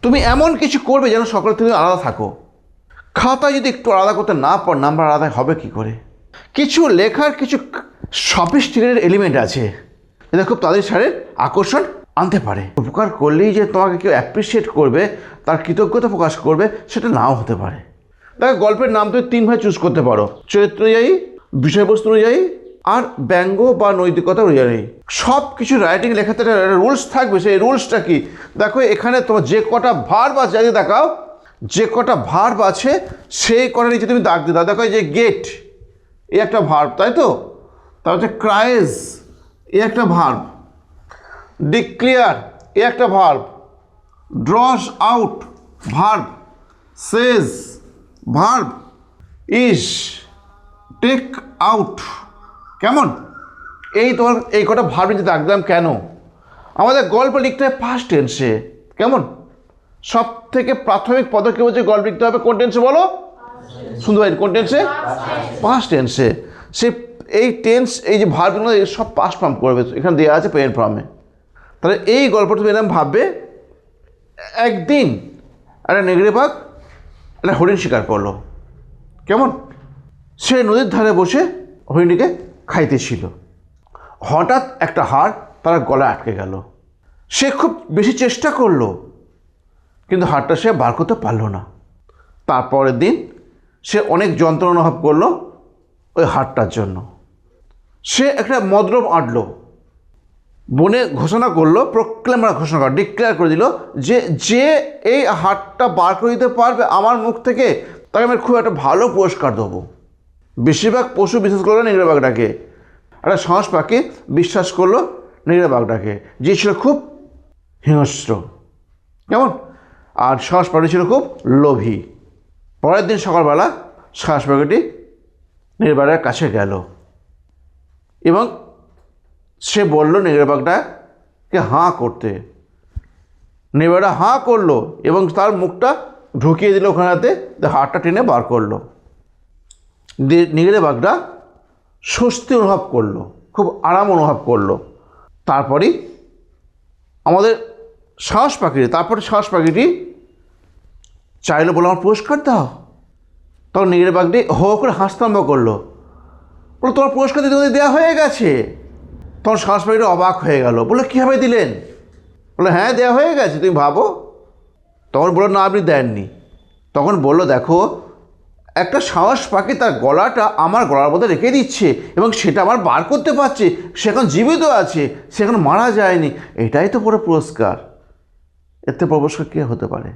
তুমি এমন কিছু করবে যেন সকলের থেকে আলাদা থাকো। খাতায় যদি একটু আলাদা করতে না পার, নাম্বার আলাদা হবে কি করে? কিছু লেখার কিছু সফিস্টিকেটেড এলিমেন্ট আছে যেটা খুব তাদের সাথে আকর্ষণ আনতে পারে। উপকার করলেই যে তোমাকে কেউ অ্যাপ্রিসিয়েট করবে, তার কৃতজ্ঞতা প্রকাশ করবে, সেটা নাও হতে পারে। দেখো, গল্পের নাম তুমি 3 ভাবে চুজ করতে পারো: চরিত্র অনুযায়ী, বিষয়বস্তু অনুযায়ী, আর ব্যঙ্গ বা নৈতিকতা অনুযায়ী। সব কিছু রাইটিং লেখাতে একটা রুলস থাকবে। সেই রুলসটা কি? দেখো, এখানে তোমার যে কটা ভার্ব আছে, আগে দেখাও, যে কটা ভার্ব আছে সেই কটা নিচে তুমি দাগ দিয়ে দাও। দেখো, এই যে গেট, এই একটা ভার্ব, তাই তো? তার হচ্ছে ক্রাইজ, এ একটা ভার্ব। ডিক্লেয়ার, এ একটা verb. Draws out, verb. Says, verb. Is, take out. কেমন? এই তোমার এই কটা ভার্ব নিচে দাগ দিলাম। কেন? আমাদের গল্প লিখতে হয় পাস্ট টেন্সে। কেমন? সব থেকে প্রাথমিক পদক্ষেপ হচ্ছে গল্প লিখতে হবে কোন টেন্সে বলো? শুনতে পাই কোন টেন্সে? পাস্ট টেন্সে। সে এই টেন্স, এই যে ভার্বগুলো সব পাস্ট ফর্ম করবে, এখানে দেওয়া আছে প্রেজেন্ট ফর্মে। তাহলে এই গল্পটা তুমি এরকম ভাববে, একদিন একটা নেগড়ে বাঘ একটা হরিণ শিকার করলো। কেমন? সে নদীর ধারে বসে হরিণটিকে খাইতেছিল। হঠাৎ একটা হাড় তার গলায় আটকে গেল। সে খুব বেশি চেষ্টা করলো, কিন্তু হাড়টা সে বার করতে পারলো না। তারপরের দিন সে অনেক যন্ত্রণা অনুভব করলো ওই হাড়টার জন্য। সে একটা মদ্রব আঁটলো, বনে ঘোষণা করলো, প্রোক্লেমার ঘোষণা করা, ডিক্লেয়ার করে দিল যে যে এই হাড়টা বার করে দিতে পারবে আমার মুখ থেকে, তাকে আমি খুব একটা ভালো পুরস্কার দেবো। বেশিরভাগ পশু বিশ্বাস করলো নেগড়ে বাঘটাকে। একটা সাহস পাখি বিশ্বাস করলো নেগড়ে বাঘটাকে, যে ছিল খুব হিংস্র। কেমন? আর সাহস পাখি ছিল খুব লোভী। পরের দিন সকালবেলা সাহস পাখিটি নেগড়ে বাঘের কাছে গেল এবং সে বলল নেগড়ে বাঘটাকে হাঁ করতে। নেগড়ে বাঘটা হাঁ করলো এবং তার মুখটা ঢুকিয়ে দিল ওখানেতে, হাড়টা টেনে বার করলো। নেগড়ে বাঘটা স্বস্তি অনুভব করলো, খুব আরাম অনুভব করলো। তারপরেই আমাদের সাহস পাখিটি চাইলো, বলে আমার পুরস্কার দাও। তখন নেগড়ে বাঘটি হো করে হাসতে আরম্ভ করলো, বলে তোমার পুরস্কার দিতে দেওয়া হয়ে গেছে। তখন সাহস পাখিটি অবাক হয়ে গেল, বলে কীভাবে দিলেন? বলে হ্যাঁ, দেওয়া হয়ে গেছে, তুমি ভাবো। তখন বললো না, আপনি দেননি। তখন বললো, দেখো, একটা সাহস পাখি তার গলাটা আমার গলার মধ্যে রেখে দিচ্ছে এবং সেটা আমার বার করতে পারছে। সে এখন জীবিত আছে, সে এখন মারা যায়নি। এটাই তো পুরো পুরস্কার। এর থেকে পুরস্কার কী হতে পারে?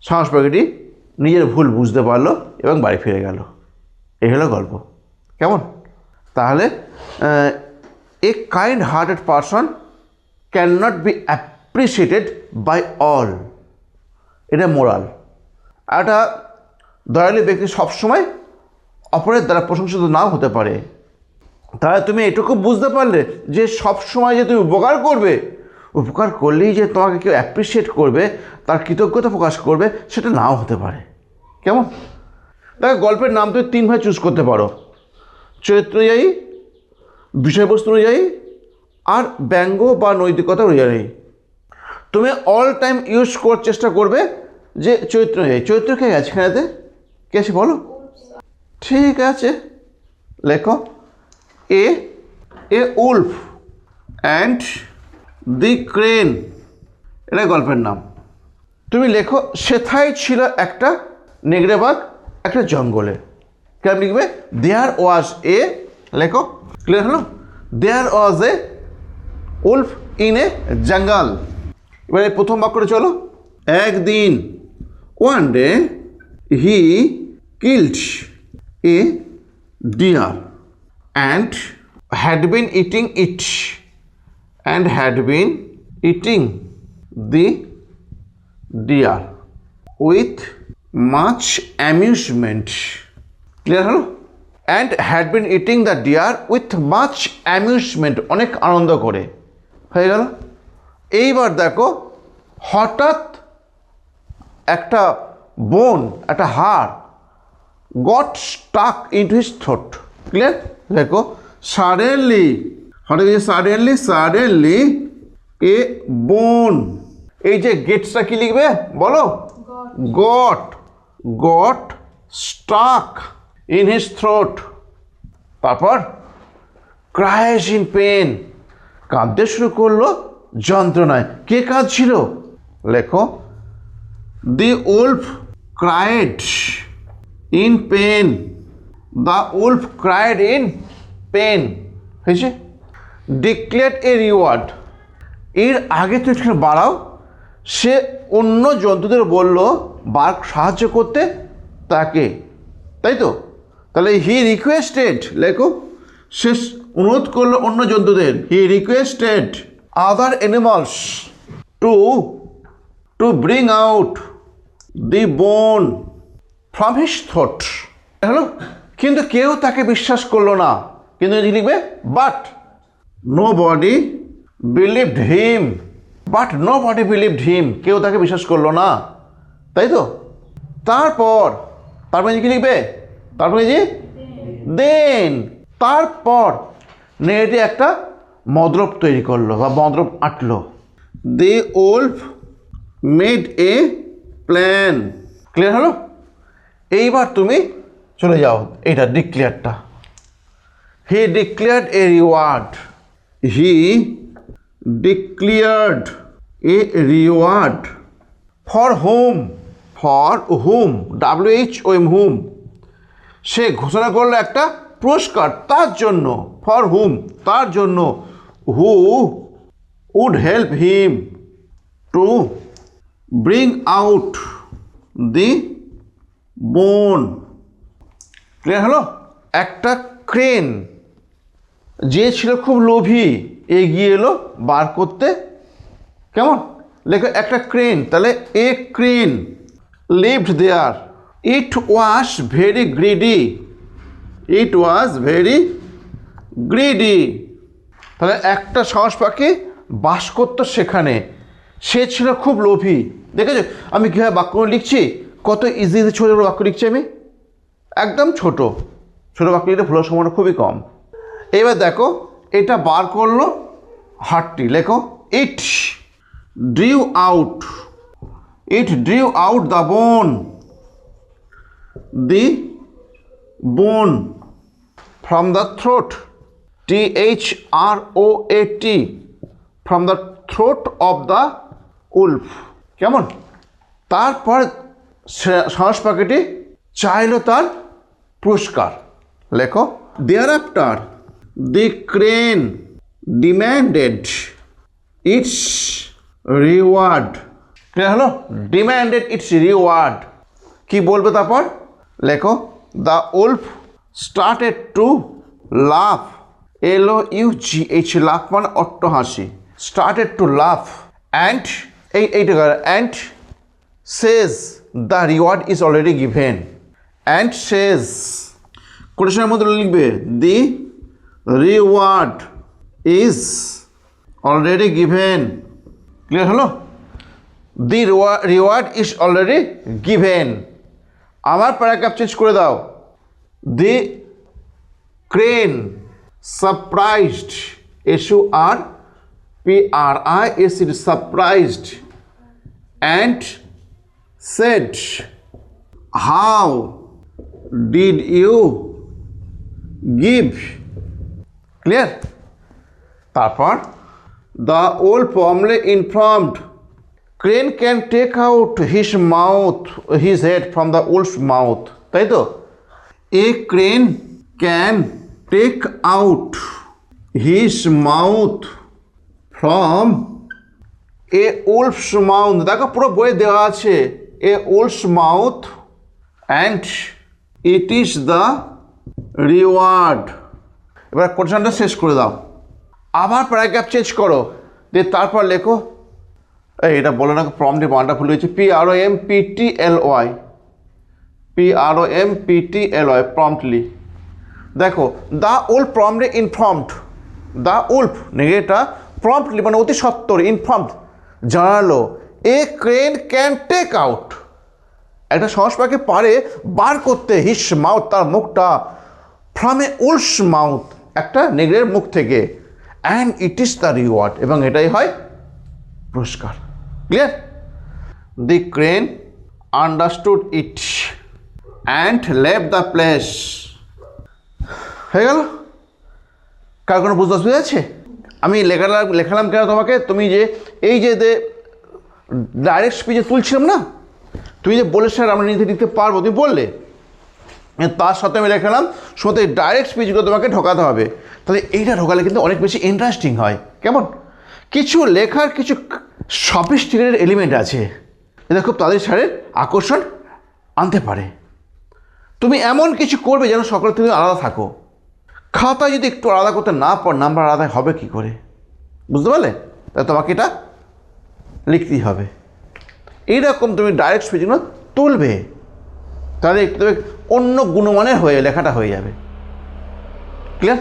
সাহস পাখিটি নিজের ভুল বুঝতে পারলো এবং বাড়ি ফিরে গেল। এই হলো গল্প। কেমন? তাহলে a kind hearted person can not be appreciated by all. এটা মোরাল। একটা দয়ালু ব্যক্তি সবসময় অপরের দ্বারা প্রশংসিত নাও হতে পারে। তাহলে তুমি এটুকু বুঝতে পারলে যে সবসময় যে তুমি উপকার করবে, উপকার করলেই যে তোমাকে কেউ অ্যাপ্রিসিয়েট করবে, তার কৃতজ্ঞতা প্রকাশ করবে, সেটা নাও হতে পারে। কেমন? দেখো, গল্পের নাম তুমি 3 ভাবে চুজ করতে পারো: চরিত্র অনুযায়ী, বিষয়বস্তু অনুযায়ী, আর ব্যঙ্গ বা নৈতিকতা অনুযায়ী। তুমি অল টাইম ইউজ করার চেষ্টা করবে যে চরিত্র অনুযায়ী। চরিত্র কে আছে এখানেতে? কে আছে বলো? ঠিক আছে, লেখো a wolf and the crane. এটা গল্পের নাম। তুমি লেখো সেথায় ছিল একটা নেগড়ে বাঘ একটা জঙ্গলে। কেমন লিখবে? দেয়ার ওয়াজ এ, লেখো, ক্লিয়ার হলো? দেয়ার ওয়াজ এ উলফ ইন এ জঙ্গল। এবারে প্রথম বাক্যটা চলো। একদিন, one day, he killed a deer and had been eating the deer with much amusement. Clear হলো? And had been eating the deer with much amusement, অনেক আনন্দ করে। হয়ে গেল। এইবার দেখো, হঠাৎ একটা বোন, একটা হাড় got stuck into his throat. Clear? দেখো, সাডেনলি এ বোন এই যে গেটসটা কি লিখবে বলো? Got, got stuck in his throat. তারপর ক্রাইস ইন পেন, কাঁদতে শুরু করলো যন্ত্রণায়। কে কাঁদছিল? লেখো the wolf cried in pain, the wolf cried in pain. হয়েছে? ডিক্লেয়ার এ রিওয়ার্ড, এর আগে তো একটু বাড়াও। সে অন্য জন্তুদের বলল বাঘ সাহায্য করতে তাকে, তাই তো? তাহলে হি রিকোয়েস্টেড, লেখো সে অনুরোধ করলো অন্য জন্তুদের, he requested other animals to bring out the bone from his throat. হলো, কিন্তু কেউ তাকে বিশ্বাস করলো না। কিন্তু লিখবে but nobody believed him, but nobody believed him, কেউ তাকে বিশ্বাস করলো না, তাই তো? তারপর কি লিখবে? তারপরে যে দেন, তারপর নেগেটিভ একটা মদ্রব তৈরি করলো বা মদ্রব আঁটলো। The wolf made a plan. Clear হলো? এইবার তুমি চলে যাও এইটা ডিক্লেয়ারটা। He declared a reward, he declared a reward for whom, whom, সে ঘোষণা করলো একটা পুরস্কার তার জন্য, for whom, তার জন্য, who would help him to bring out the bone। Clear হলো? একটা ক্রেন, যে ছিল খুব লোভী, এগিয়ে এলো বার করতে। কেমন? লেখো একটা ক্রেন, তাহলে a crane lived there, it was very greedy, it was very greedy. তাহলে একটা সাহস পাখি বাস করতো সেখানে, সে ছিল খুব লোভী। দেখেছো আমি কীভাবে বাক্য লিখছি? কত ইজি ছোটো ছোটো বাক্য লিখছি আমি, একদম ছোটো ছোটো বাক্য লিখতে ভুলের সময়টা খুবই কম। এবার দেখো এটা বার করলো হাড়টি, লেখো it drew out, it drew out the bone, the bone from the throat, THROAT, from the throat of the wolf. কেমন? তারপর সাহস পাখিটি চাইল তার পুরস্কার। লেখো thereafter the crane demanded its reward. Clear হলো? Demanded its reward. কি বলবে তারপর? লেখো the wolf started to laugh, LOUGH, laugh মানে অট্টহাসি, স্টার্টেড টু লাফ অ্যান্ড এইটা and says the reward is already given, and সেজ কোটেশনের মধ্যে লিখবে the reward is already given. Clear হলো? The reward is already given. আমার প্যারাগ্রাফ চেঞ্জ করে দাও। The crane surprised, SURPRISED, surprised, and said how did you give. Clear? তারপর the old promptly informed crane can take out his mouth, his head from the wolf's mouth, তাই তো? A crane can take out his mouth from a wolf's mouth. দেখো পুরো বইয়ে দেওয়া আছে a wolf's mouth and it is the reward. এবার কোটেশনটা শেষ করে দাও, আবার প্যারাগ্রাফ চেঞ্জ করো, দিয়ে তারপর লেখো এটা বলে না প্রম্পটে বানানটা ভুল হয়েছে, PROMPTLY, প্রম্পটলি। দেখো the wolf promptly informed, the wolf নেগেটা প্রম্পটলি মানে অতি সত্বর, ইনফর্মড জানালো, a crane can take out, একটা সাহস পাখি পারে বার করতে, হিস মাউথ তার মুখটা, ফ্রম এ উলফস মাউথ একটা নেগড়ের মুখ থেকে, and it is the reward এবং এটাই হয় পুরস্কার। Clear? The crane understood it and leave the place. হয়ে গেল? কার কোনো বুঝতে অসুবিধা আছে? আমি লেখালাম কেন তোমাকে, তুমি যে এই যে ডাইরেক্ট স্পিচে তুলছিলাম না, তুমি যে বলে স্যার আমরা নিজে লিখতে পারবো, তুমি বললে, তার সাথে আমি লেখালাম শুধু এই ডাইরেক্ট স্পিচগুলো তোমাকে ঢোকাতে হবে। তাহলে এইটা ঢোকালে কিন্তু অনেক বেশি ইন্টারেস্টিং হয়। কেমন? কিছু লেখার কিছু সফিস্টিকেটেড এলিমেন্ট আছে যেটা খুব তাদের সারের আকর্ষণ আনতে পারে। তুমি এমন কিছু করবে যেন সকলের থেকে আলাদা থাকো। খাতায় যদি একটু আলাদা করতে না পার, নাম্বার আলাদা হবে কি করে? বুঝতে পারলে? তাই তোমাকে এটা লিখতেই হবে। এইরকম তুমি ডাইরেক্ট স্পিচগুলো তুলবে, তাহলে একটু অন্য গুণমানের হয়ে লেখাটা হয়ে যাবে। ক্লিয়ার?